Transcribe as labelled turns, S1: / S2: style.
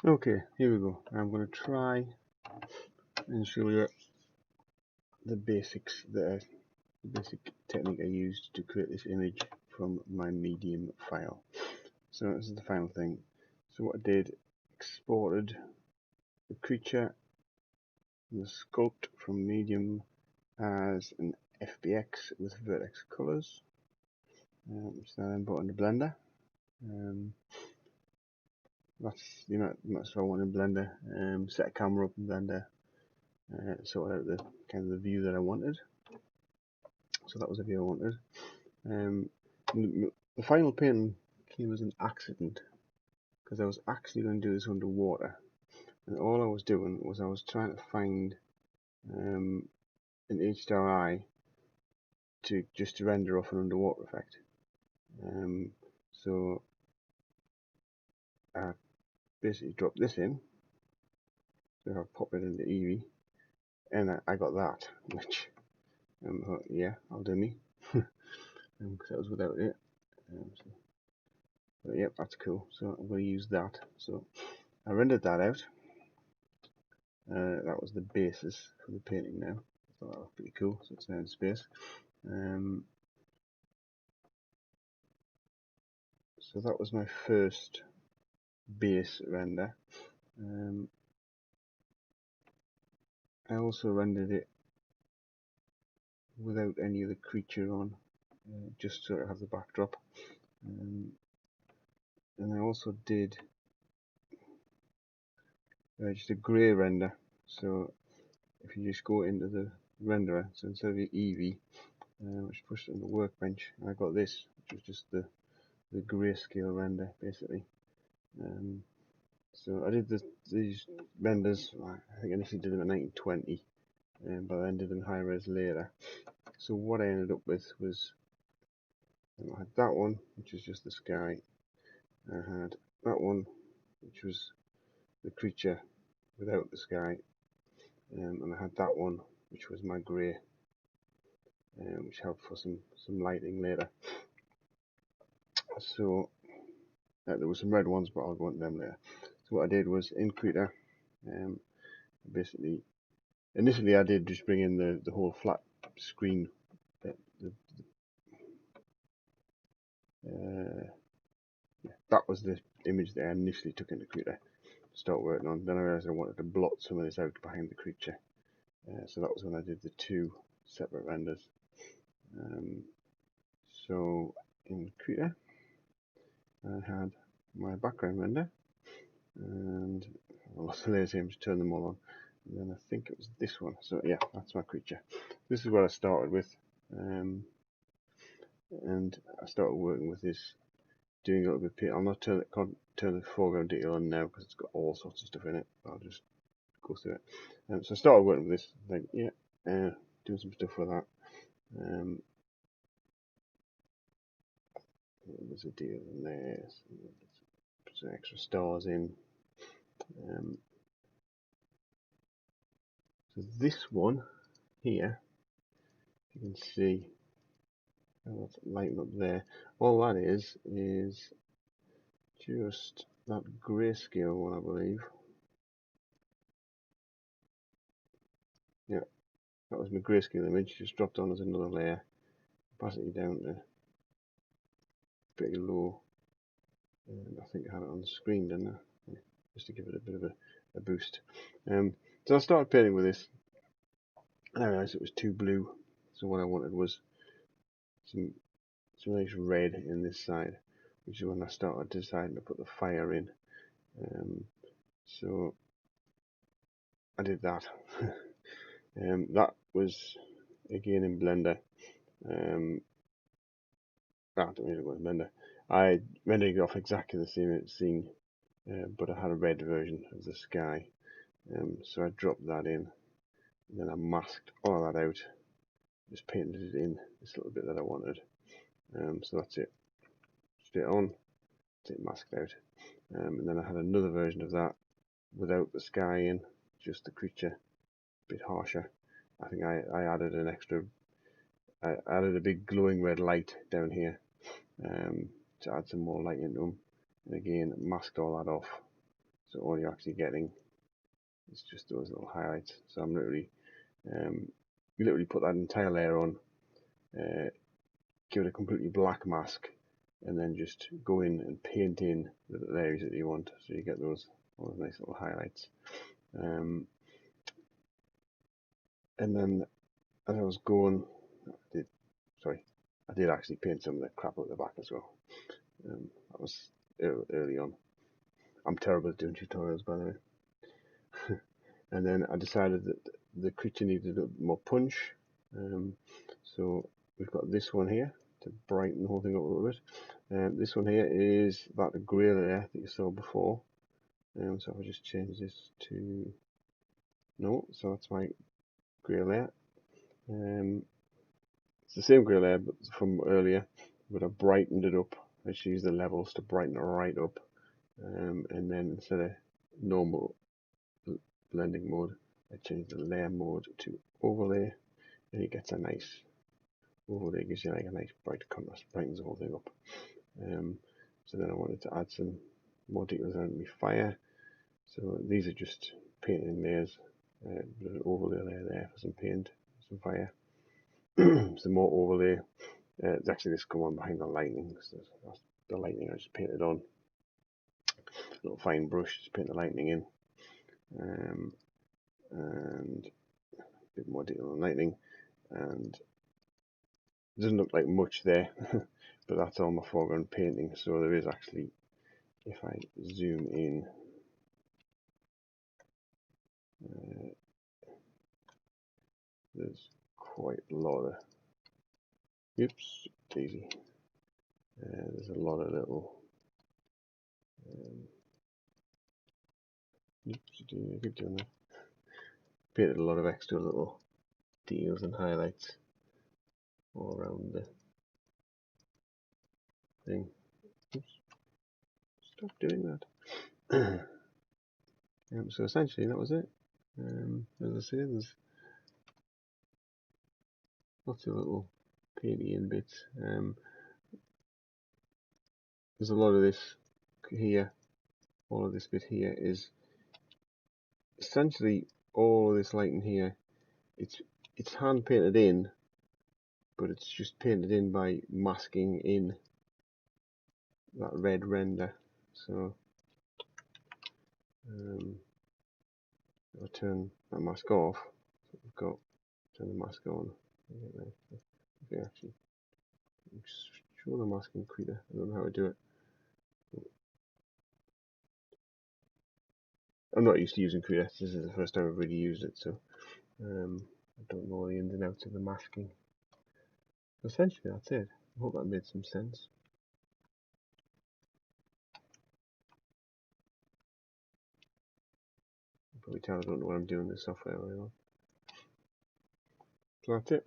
S1: Okay, here we go. I'm going to try and show you the basics, the basic technique I used to create this image from my medium file. So this is the final thing. So what I did, exported the creature and the sculpt from medium as an FBX with vertex colors, which then I brought into Blender. That's the amount I want in Blender. Set a camera up in Blender, sort out the kind of the view that I wanted. So that was the view I wanted. The final painting came as an accident because I was actually going to do this underwater, and all I was doing was I was trying to find an HDRI to just to render off an underwater effect. So I basically dropped this in, so I pop it into Eevee, and I got that, which yeah, I'll do me, because that was without it. But yep, that's cool. So I'm going to use that. So I rendered that out. That was the basis for the painting now. I thought that was pretty cool. So it's now in space. So that was my first base render. I also rendered it without any of the creature on, just so I have the backdrop. And I also did just a grey render. So if you just go into the renderer, so instead of your Eevee, which pushed it on the workbench, I got this, which was just the grayscale render basically. So I did these renders, I think I initially did them at 1920, but I did them high res later. So what I ended up with was, I had that one, which was just the sky. I had that one, which was the creature without the sky, and I had that one, which was my grey, which helped for some lighting later. So there were some red ones, but I'll go into them later. So what I did was in Krita, basically, initially I did just bring in the whole flat screen. That was the image that I initially took into Krita to start working on. Then I realized I wanted to blot some of this out behind the creature. So that was when I did the two separate renders. So in Krita, I had my background render, and I lost the laser aim to turn them all on. And then I think it was this one. So yeah, that's my creature. This is what I started with, and I started working with this, doing a little bit of paint. I'll not turn the foreground detail on now because it's got all sorts of stuff in it. I'll just go through it. So I started working with this, like, yeah, doing some stuff with that. There's a deal in there. Put some extra stars in. So this one here, you can see, that's lighting up there. All that is just that grayscale one, I believe. Yeah, that was my grayscale image, just dropped on as another layer. Pass it down to pretty low. I think I had it on the screen, didn't I? Yeah, just to give it a bit of a boost. So I started painting with this, and I realised it was too blue. So what I wanted was some nice red in this side, which is when I started deciding to put the fire in. So I did that. That was again in Blender. I don't really go in Blender. I rendered it off exactly the same scene, but I had a red version of the sky. So I dropped that in, and then I masked all of that out, just painted it in this little bit that I wanted. So that's it, straight on, that's it masked out. And then I had another version of that without the sky in, just the creature, a bit harsher. I think I added an extra, I added a big glowing red light down here, to add some more light into them. And again, masked all that off. so all you're actually getting is just those little highlights. So I'm literally put that entire layer on, give it a completely black mask, and then just go in and paint in the little areas that you want, so you get all those nice little highlights. And then as I was going, I did actually paint some of the crap at the back as well. That was early on. I'm terrible at doing tutorials, by the way. And then I decided that the creature needed a bit more punch. So we've got this one here to brighten the whole thing up a little bit. This one here is that grey layer that you saw before. So I'll just change this to no. So that's my grey layer. It's the same grey layer but from earlier, but I brightened it up. I just used the levels to brighten it right up, and then instead of normal blending mode, I changed the layer mode to overlay, and it gets a nice overlay. Gives you like a nice bright contrast, brightens the whole thing up. So then I wanted to add some more details on my fire. So these are just painting layers. There's an overlay layer there for some paint, some fire. Some more overlay. It's actually this come on behind the lightning. So that's the lightning I just painted on. A little fine brush, just paint the lightning in. And a bit more detail on lightning. And it doesn't look like much there, but that's all my foreground painting. So there is actually, if I zoom in, there's quite a lot of, oops, daisy. There's a lot of little, oops, I keep doing that. Painted a lot of extra little details and highlights all around the thing. Oops, stop doing that. So essentially that was it. As I say, there's lots of little painty in bits. There's a lot of this here. All of this bit here is essentially all of this lighting here. It's hand painted in, but it's just painted in by masking in that red render. So I'll turn that mask off. So we've got turn the mask on. Okay, actually show the mask in Krita. I don't know how to do it. I'm not used to using Krita. This is the first time I've really used it, so I don't know the ins and outs of the masking. Essentially, that's it. I hope that made some sense. You can probably tell I don't know what I'm doing with this software very well. So that's it.